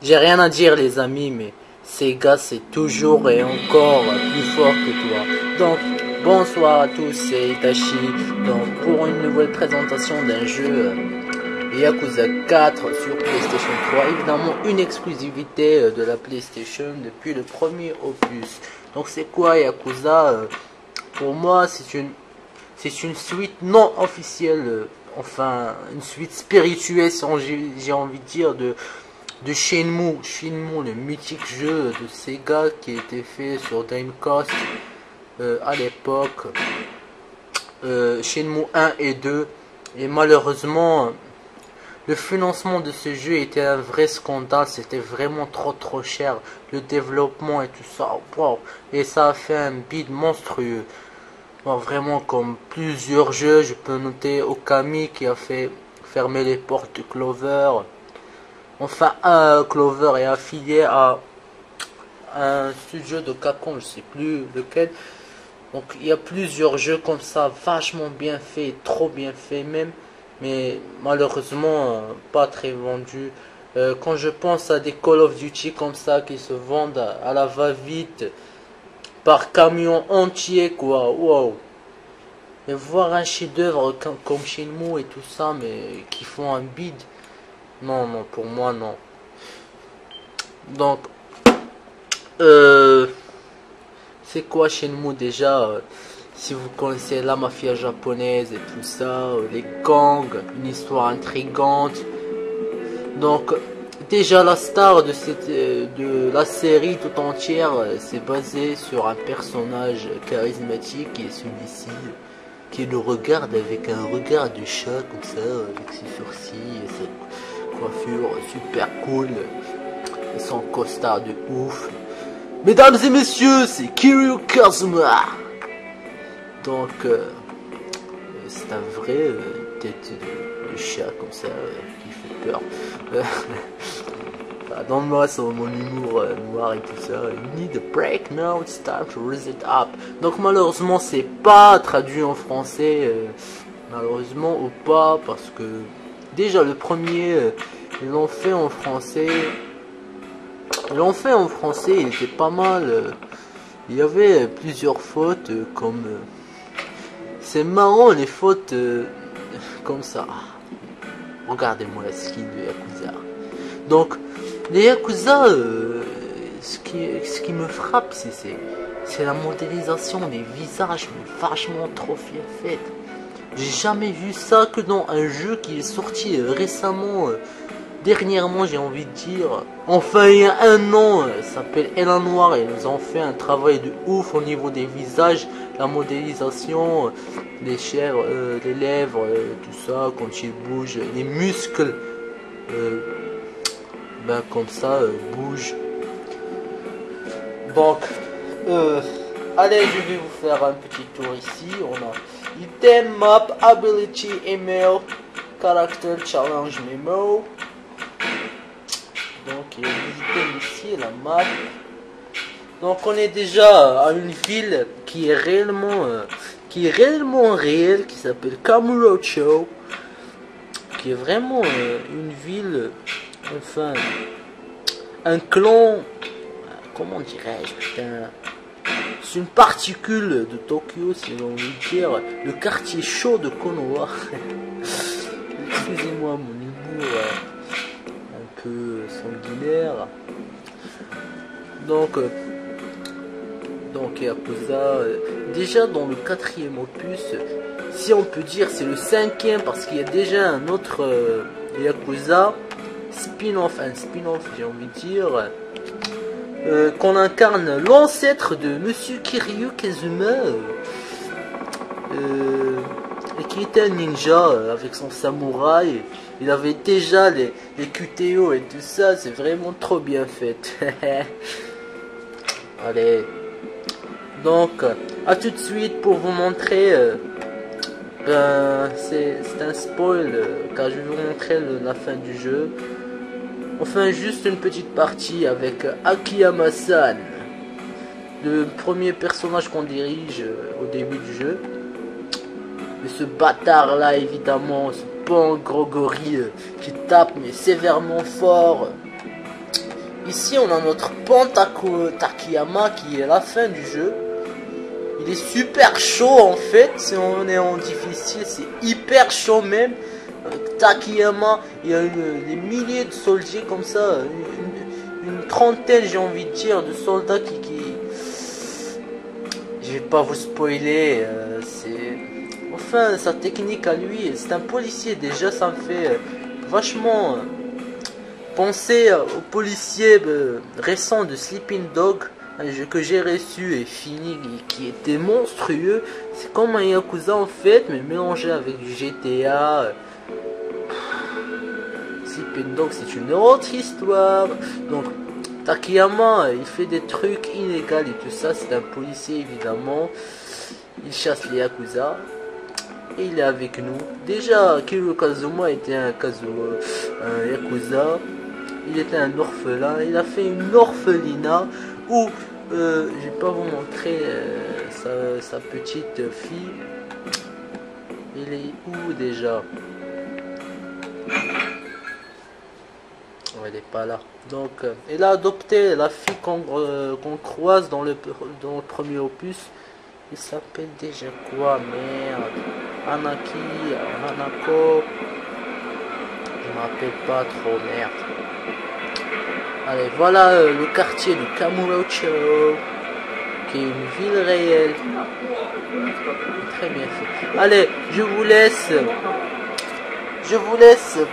J'ai rien à dire les amis, mais Sega c'est toujours et encore plus fort que toi. Donc bonsoir à tous, c'est Itachi. Donc pour une nouvelle présentation d'un jeu Yakuza 4 sur PlayStation 3, évidemment une exclusivité de la PlayStation depuis le premier opus. Donc c'est quoi Yakuza? Pour moi c'est une suite non officielle, enfin une suite spirituelle, j'ai envie de dire, de Shenmue. Shenmue, le mythique jeu de Sega qui a été fait sur Dreamcast à l'époque. Shenmue 1 et 2. Et malheureusement, le financement de ce jeu était un vrai scandale. C'était vraiment trop cher. Le développement et tout ça. Wow. Et ça a fait un bid monstrueux. Bon, vraiment comme plusieurs jeux. Je peux noter Okami qui a fait fermer les portes de Clover. Enfin, Clover est affilié à un studio de Capcom, je sais plus lequel. Donc il y a plusieurs jeux comme ça, vachement bien fait, trop bien fait même, mais malheureusement pas très vendus. Quand je pense à des Call of Duty comme ça qui se vendent à la va-vite par camion entier, quoi, wow. Et voir un chef-d'œuvre comme Shenmue et tout ça, mais qui font un bid, non, pour moi non. Donc c'est quoi Shenmue déjà? Si vous connaissez la mafia japonaise et tout ça, les gangs, une histoire intrigante. Donc déjà la star de la série tout entière, c'est basé sur un personnage charismatique qui est celui-ci, qui le regarde avec un regard de chat comme ça, avec ses sourcils et sa coiffure super cool, et son costard de ouf. Mesdames et messieurs, c'est Kiryu Kazuma. Donc, c'est un vrai tête de chat comme ça, qui fait peur. Donne-moi mon humour noir et tout ça. You need a break now, it's time to reset up. Donc malheureusement, c'est pas traduit en français, malheureusement ou pas, parce que déjà le premier, ils l'ont fait en français. Il était pas mal. Il y avait plusieurs fautes comme... c'est marrant les fautes comme ça. Regardez-moi la skin de Yakuza. Donc, les Yakuza, ce qui me frappe, c'est la modélisation des visages, mais vachement trop bien faite. J'ai jamais vu ça que dans un jeu qui est sorti récemment. Dernièrement, j'ai envie de dire, enfin il y a un an, ça s'appelle Elan Noir et ils ont fait un travail de ouf au niveau des visages, la modélisation, les chèvres, les lèvres, tout ça, quand ils bougent, les muscles, ben comme ça, bougent. Donc, allez, je vais vous faire un petit tour ici. On a Item, Map, Ability, Email, Character, Challenge, Memo. Donc il y a visité ici la map. Donc on est déjà à une ville qui est réellement réelle, qui s'appelle Kamurocho, qui est vraiment une ville, enfin un clan, comment dirais-je, putain, c'est une particule de Tokyo, si l'on veut dire, le quartier chaud de Konoha. Excusez-moi mon humour un peu sanguinaire. Donc Yakuza, déjà dans le quatrième opus, si on peut dire c'est le cinquième, parce qu'il y a déjà un autre Yakuza spin-off, j'ai envie de dire, qu'on incarne l'ancêtre de Monsieur Kiryu Kazuma, et qui était un ninja avec son samouraï. Il avait déjà les QTO et tout ça, c'est vraiment trop bien fait. Allez. Donc, à tout de suite pour vous montrer. C'est un spoil, car je vais vous montrer la fin du jeu. Enfin, juste une petite partie avec Akiyama-san, le premier personnage qu'on dirige au début du jeu. Mais ce bâtard là, évidemment, ce bon gros gorille qui tape mais sévèrement fort. Ici, on a notre Pantako Takayama qui est la fin du jeu. Il est super chaud en fait. Si on est en difficile, c'est hyper chaud même. Avec Takayama, il y a des milliers de soldats comme ça. Une trentaine, j'ai envie de dire, de soldats qui... Je vais pas vous spoiler. C'est... Enfin, sa technique à lui, c'est un policier déjà, ça me fait vachement penser au policier récent de Sleeping Dog, un jeu que j'ai reçu et fini, qui était monstrueux. C'est comme un Yakuza en fait, mais mélangé avec du GTA. Sleeping Dog, c'est une autre histoire. Donc, Takayama, il fait des trucs illégaux et tout ça, c'est un policier évidemment. Il chasse les Yakuza. Et il est avec nous. Déjà, Kiryu Kazuma était un Yakuza. Il était un orphelin. Il a fait une orphelinat où je vais pas vous montrer sa petite fille. Il est où déjà? Elle est pas là. Donc, il a adopté la fille qu'on croise dans le premier opus. Il s'appelle déjà quoi? Merde. Hanako. Je me rappelle pas trop, merde. Allez, voilà le quartier de Kamurocho, qui est une ville réelle. Très bien fait. Allez, je vous laisse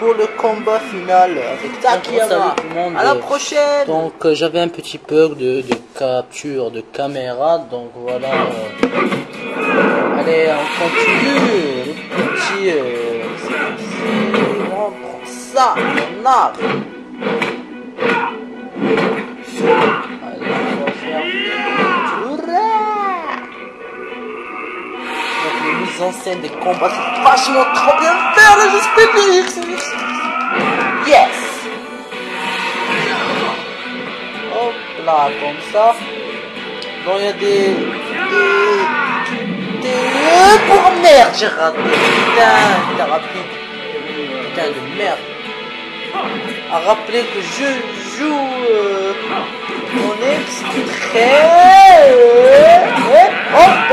pour le combat final avec Takayama. À la prochaine. Donc j'avais un petit bug de capture de caméra, donc voilà. Allez, on continue. Le petit, on prend ça, on a. Allez, on va faire. Hurrah! Donc les mises en scène des combats, c'est vachement trop bien fait, là, j'espère. Yes. Hop là, comme ça. Bon, il y a des... pour merde, j'ai raté. Putain, t'as rapide. Putain de merde. À rappeler que je joue mon extrait. Hop.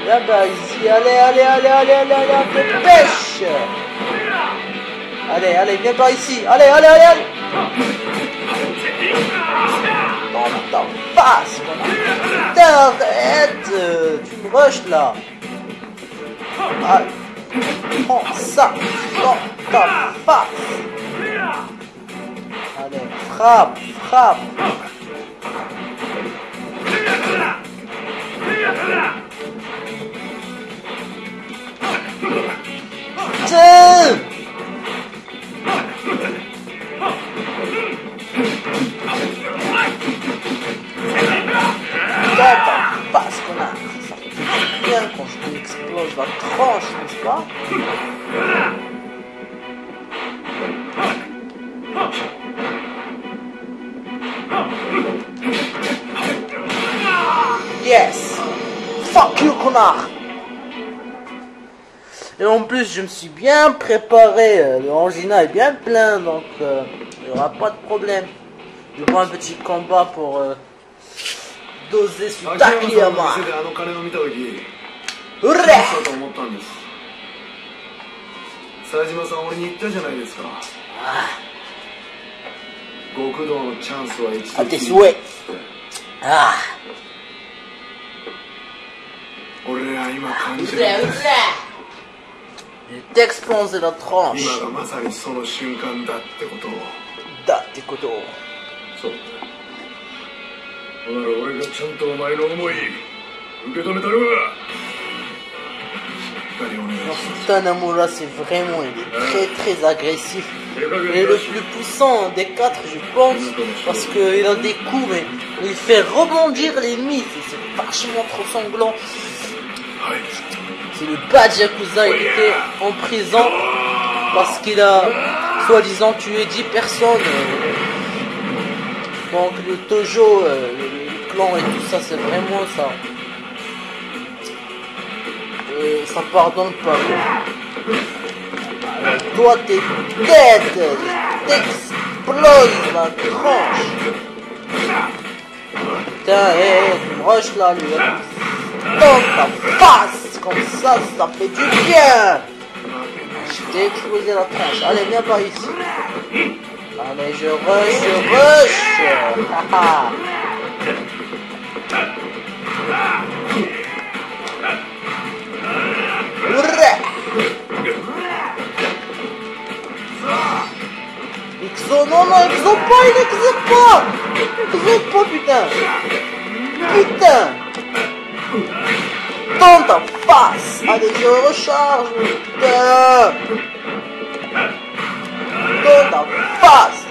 Là bas ici, allez, un peu de pêche. Allez, viens par ici. Allez. Dans ta face, putain, arrête, tu me rushes là. Allez, prends ça dans ta face. Allez, frappe. Putain. Parce qu'on a ça fait bien quand je lui explose la tranche, n'est-ce pas? Yes. Fuck you, connard. Et en plus, je me suis bien préparé. Le Angina est bien plein, donc il n'y aura pas de problème. Je prends un petit combat pour doser sur Takayama. Hurrah! À tes souhaits. Ah. Je t'explose la tranche. Date koto. Tanamura, c'est vraiment, il est très agressif. Il est le plus puissant des quatre, je pense, parce qu'il a des coups, mais il fait rebondir l'ennemi. C'est vachement trop sanglant. C'est le bad Yakuza, il était en prison parce qu'il a soi-disant tué 10 personnes. Donc le Tojo, le clan et tout ça, c'est vraiment ça. Ça pardonne pas. Alors, toi t'es dead. explose la tranche. Putain, tu me rushes là, lui. Dans ta face, comme ça fait du bien. Je t'ai explosé la tranche. Allez, viens par ici. Allez, je rush. Haha. Exo, non, exo pas, il exo pas, putain. Dans ta face. Allez, je recharge, putain. Dans ta face.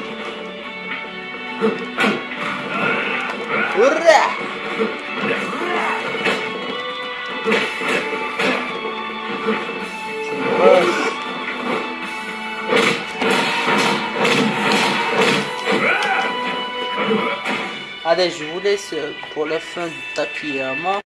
Allez, je vous laisse pour la fin du Takiyama.